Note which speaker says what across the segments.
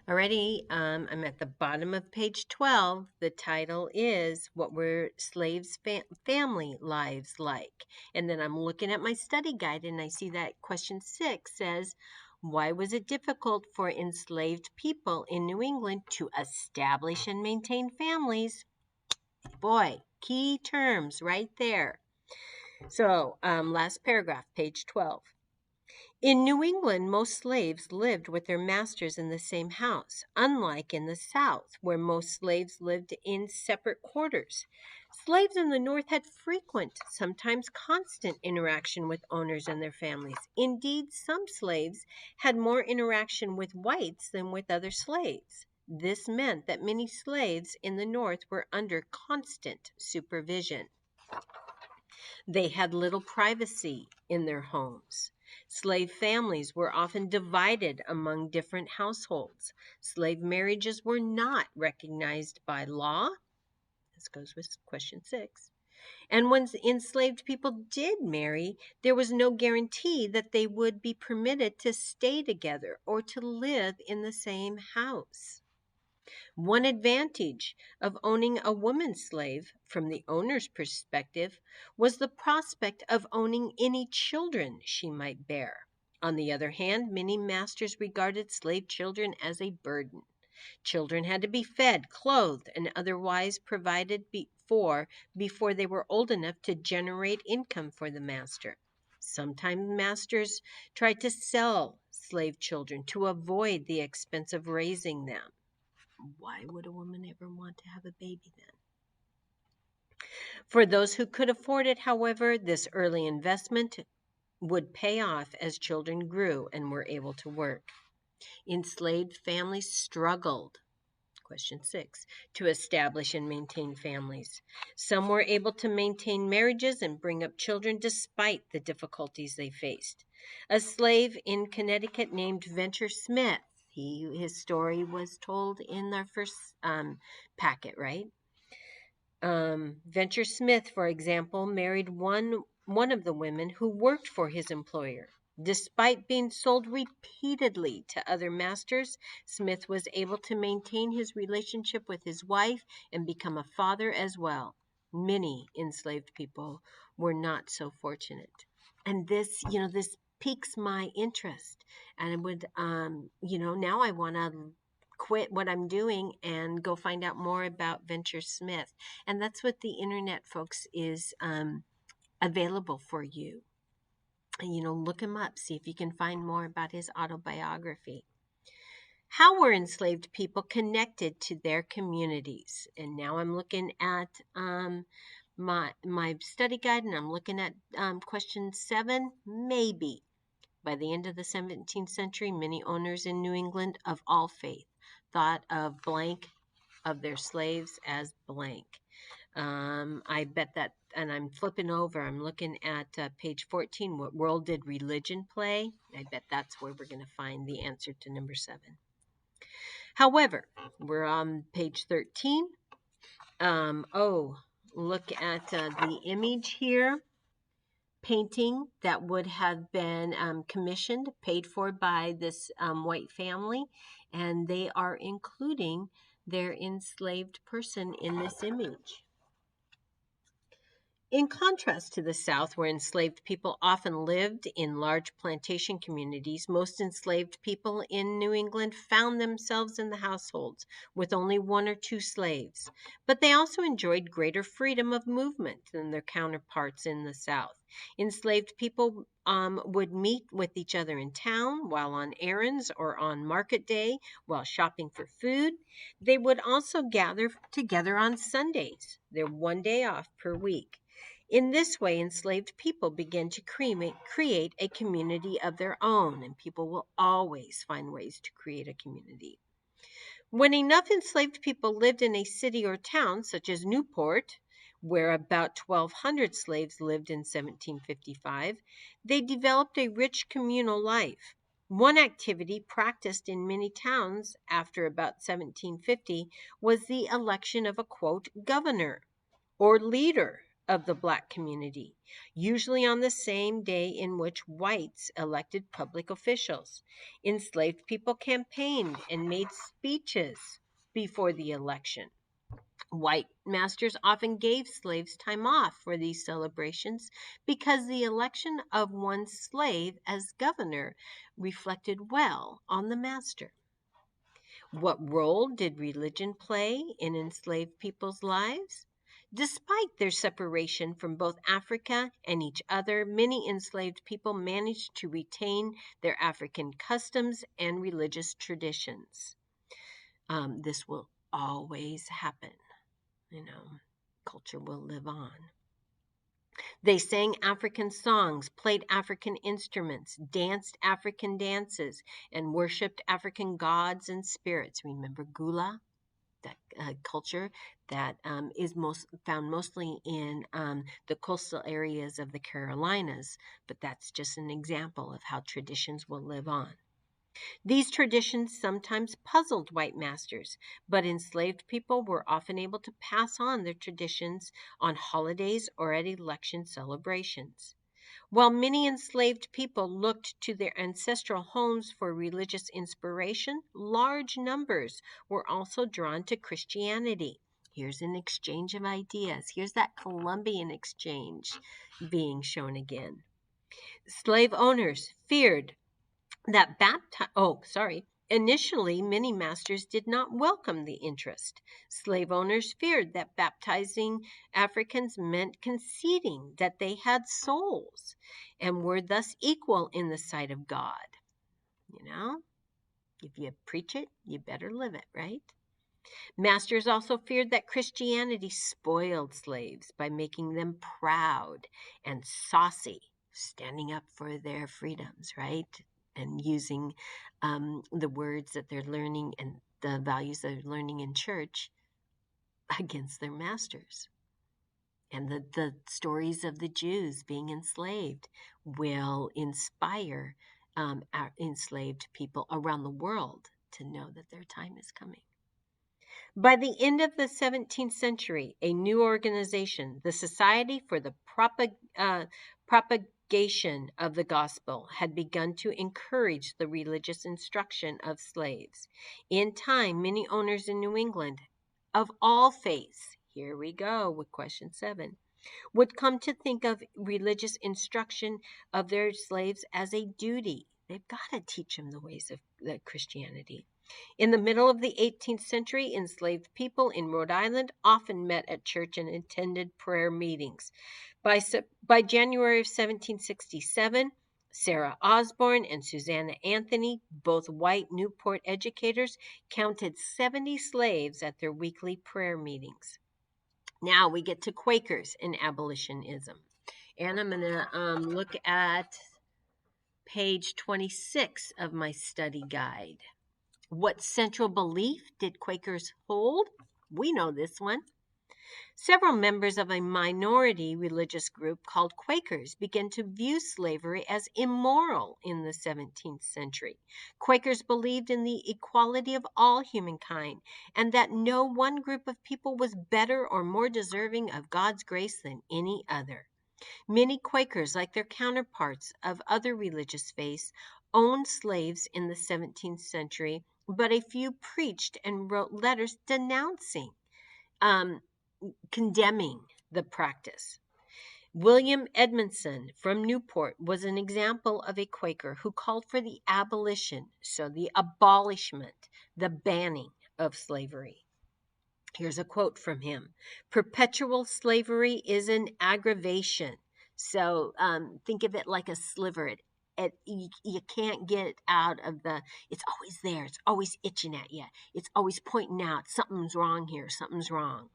Speaker 1: Alrighty, I'm at the bottom of page 12. The title is What Were Slaves' Family Lives Like? And then I'm looking at my study guide and I see that question 6 says, why was it difficult for enslaved people in New England to establish and maintain families? Boy, key terms right there. So, last paragraph, page 12. In New England, most slaves lived with their masters in the same house, unlike in the South, where most slaves lived in separate quarters. Slaves in the North had frequent, sometimes constant, interaction with owners and their families. Indeed, some slaves had more interaction with whites than with other slaves. This meant that many slaves in the North were under constant supervision. They had little privacy in their homes. Slave families were often divided among different households. Slave marriages were not recognized by law. This goes with question 6. And when enslaved people did marry, there was no guarantee that they would be permitted to stay together or to live in the same house. One advantage of owning a woman slave, from the owner's perspective, was the prospect of owning any children she might bear. On the other hand, many masters regarded slave children as a burden. Children had to be fed, clothed, and otherwise provided for before they were old enough to generate income for the master. Sometimes masters tried to sell slave children to avoid the expense of raising them. Why would a woman ever want to have a baby then? For those who could afford it, however, this early investment would pay off as children grew and were able to work. Enslaved families struggled, question 6, to establish and maintain families. Some were able to maintain marriages and bring up children despite the difficulties they faced. A slave in Connecticut named Venture Smith, his story was told in our first packet, right? Venture Smith, for example, married one of the women who worked for his employer. Despite being sold repeatedly to other masters, Smith was able to maintain his relationship with his wife and become a father as well. Many enslaved people were not so fortunate. And this piques my interest. And it would, now I want to quit what I'm doing and go find out more about Venture Smith. And that's what the internet, folks, is available for you. Look him up, see if you can find more about his autobiography. How were enslaved people connected to their communities? And now I'm looking at my study guide, and I'm looking at question 7, maybe. By the end of the 17th century, many owners in New England of all faith thought of blank of their slaves as blank. I bet that, and I'm flipping over, I'm looking at page 14, what role did religion play? I bet that's where we're going to find the answer to number 7. However, we're on page 13. Look at the image here. Painting that would have been commissioned, paid for by this white family, and they are including their enslaved person in this image. In contrast to the South, where enslaved people often lived in large plantation communities, most enslaved people in New England found themselves in the households with only 1 or 2 slaves. But they also enjoyed greater freedom of movement than their counterparts in the South. Enslaved people would meet with each other in town while on errands or on market day while shopping for food. They would also gather together on Sundays, their 1 day off per week. In this way, enslaved people began to create a community of their own, and people will always find ways to create a community. When enough enslaved people lived in a city or town, such as Newport, where about 1,200 slaves lived in 1755, they developed a rich communal life. One activity practiced in many towns after about 1750 was the election of a, quote, governor or leader of the black community, usually on the same day in which whites elected public officials. Enslaved people campaigned and made speeches before the election. White masters often gave slaves time off for these celebrations because the election of one slave as governor reflected well on the master. What role did religion play in enslaved people's lives? Despite their separation from both Africa and each other, many enslaved people managed to retain their African customs and religious traditions. This will always happen. Culture will live on. They sang African songs, played African instruments, danced African dances, and worshiped African gods and spirits. Remember Gula, that culture that is found mostly in the coastal areas of the Carolinas, but that's just an example of how traditions will live on. These traditions sometimes puzzled white masters, but enslaved people were often able to pass on their traditions on holidays or at election celebrations. While many enslaved people looked to their ancestral homes for religious inspiration, large numbers were also drawn to Christianity. Here's an exchange of ideas. Here's that Columbian exchange being shown again. Slave owners feared that initially many masters did not welcome the interest. Slave owners feared that baptizing Africans meant conceding that they had souls and were thus equal in the sight of God. If you preach it, you better live it, right? Masters also feared that Christianity spoiled slaves by making them proud and saucy, standing up for their freedoms, right? And using the words that they're learning and the values they're learning in church against their masters. And the stories of the Jews being enslaved will inspire our enslaved people around the world to know that their time is coming. By the end of the 17th century, a new organization, the Society for the Propagation of the Gospel, had begun to encourage the religious instruction of slaves. In time, many owners in New England of all faiths, here we go with question 7, would come to think of religious instruction of their slaves as a duty. They've got to teach them the ways of Christianity. In the middle of the 18th century, enslaved people in Rhode Island often met at church and attended prayer meetings. By January of 1767, Sarah Osborne and Susanna Anthony, both white Newport educators, counted 70 slaves at their weekly prayer meetings. Now we get to Quakers and abolitionism. And I'm going to look at page 26 of my study guide. What central belief did Quakers hold? We know this one. Several members of a minority religious group called Quakers began to view slavery as immoral in the 17th century. Quakers believed in the equality of all humankind and that no one group of people was better or more deserving of God's grace than any other. Many Quakers, like their counterparts of other religious faiths, owned slaves in the 17th century, but a few preached and wrote letters denouncing, condemning the practice. William Edmondson from Newport was an example of a Quaker who called for the abolition, so the abolishment, the banning of slavery. Here's a quote from him. Perpetual slavery is an aggravation. So think of it like a sliver. You can't get out of it's always there. It's always itching at you. It's always pointing out something's wrong here. Something's wrong.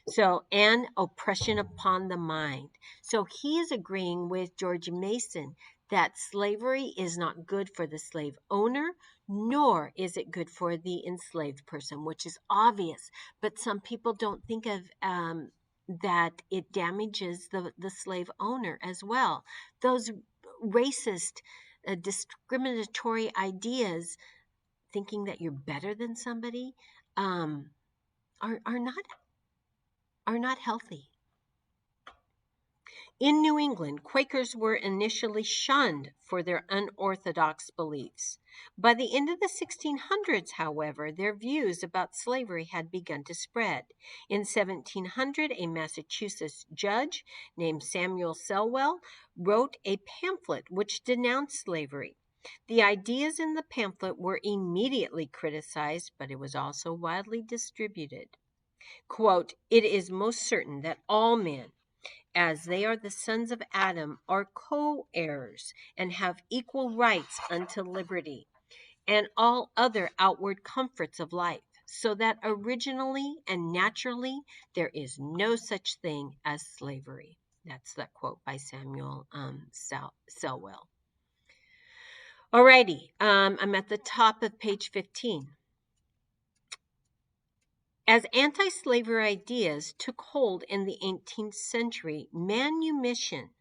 Speaker 1: So, and oppression upon the mind. So he is agreeing with George Mason that slavery is not good for the slave owner, nor is it good for the enslaved person, which is obvious. But some people don't think of that it damages the slave owner as well. Those racist, discriminatory ideas, thinking that you're better than somebody, are not healthy. In New England, Quakers were initially shunned for their unorthodox beliefs. By the end of the 1600s, however, their views about slavery had begun to spread. In 1700, a Massachusetts judge named Samuel Selwell wrote a pamphlet which denounced slavery. The ideas in the pamphlet were immediately criticized, but it was also widely distributed. Quote, "It is most certain that all men, as they are the sons of Adam, are co-heirs and have equal rights unto liberty and all other outward comforts of life, so that originally and naturally there is no such thing as slavery." That's that quote by Samuel Selwell. Alrighty, I'm at the top of page 15. As anti-slavery ideas took hold in the 18th century, manumission,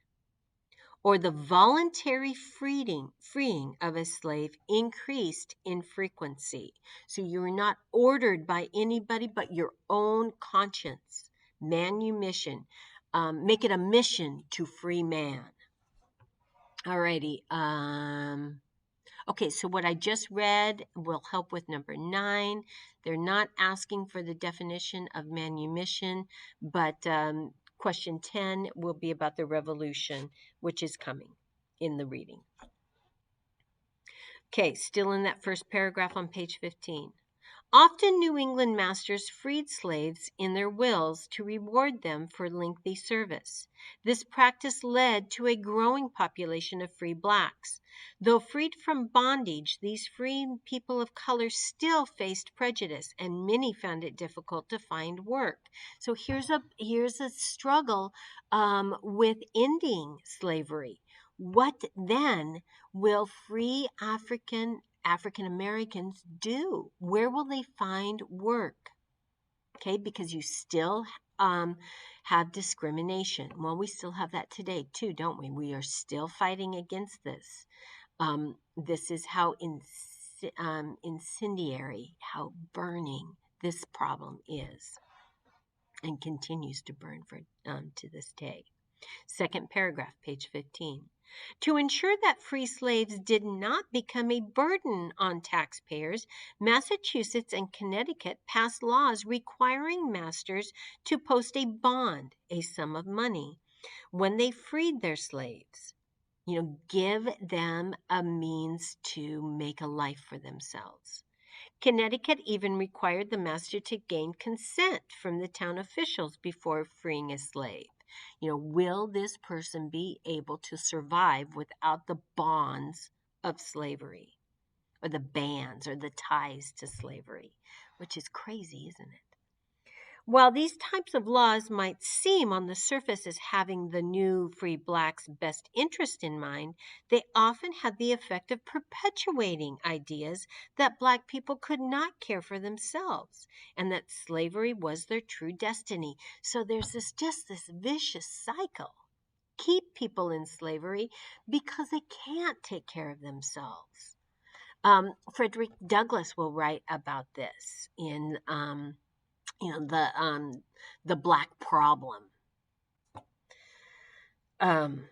Speaker 1: or the voluntary freeing of a slave, increased in frequency. So you were not ordered by anybody but your own conscience. Manumission. Make it a mission to free man. Alrighty. Okay, so what I just read will help with number 9. They're not asking for the definition of manumission, but question 10 will be about the revolution, which is coming in the reading. Okay, still in that first paragraph on page 15. Often New England masters freed slaves in their wills to reward them for lengthy service. This practice led to a growing population of free blacks. Though freed from bondage, these free people of color still faced prejudice, and many found it difficult to find work. So here's a struggle with ending slavery. What then will free African Americans do? Where will they find work? Okay, because you still have discrimination. Well, we still have that today too, don't we? We are still fighting against this. This is how incendiary, how burning this problem is, and continues to burn to this day. Second paragraph, page 15. To ensure that free slaves did not become a burden on taxpayers, Massachusetts and Connecticut passed laws requiring masters to post a bond, a sum of money, when they freed their slaves. Give them a means to make a life for themselves. Connecticut even required the master to gain consent from the town officials before freeing a slave. Will this person be able to survive without the bonds of slavery, or the bands or the ties to slavery, which is crazy, isn't it? While these types of laws might seem on the surface as having the new free blacks' best interest in mind, they often had the effect of perpetuating ideas that black people could not care for themselves and that slavery was their true destiny. So there's this vicious cycle. Keep people in slavery because they can't take care of themselves. Frederick Douglass will write about this in the black problem. And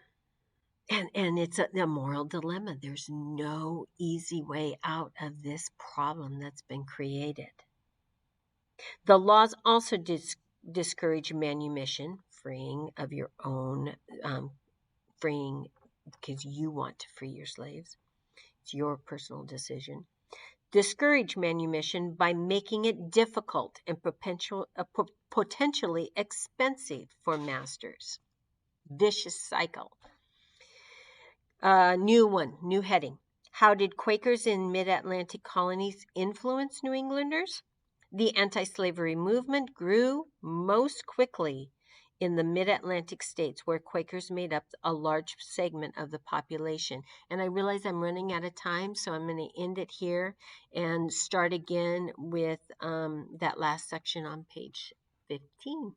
Speaker 1: it's a moral dilemma. There's no easy way out of this problem that's been created. The laws also discourage manumission, freeing of your own, freeing because you want to free your slaves. It's your personal decision. Discourage manumission by making it difficult and potentially expensive for masters. Vicious cycle. New heading. How did Quakers in mid-Atlantic colonies influence New Englanders? The anti-slavery movement grew most quickly in the mid-Atlantic states, where Quakers made up a large segment of the population. And I realize I'm running out of time, so I'm going to end it here and start again with that last section on page 15.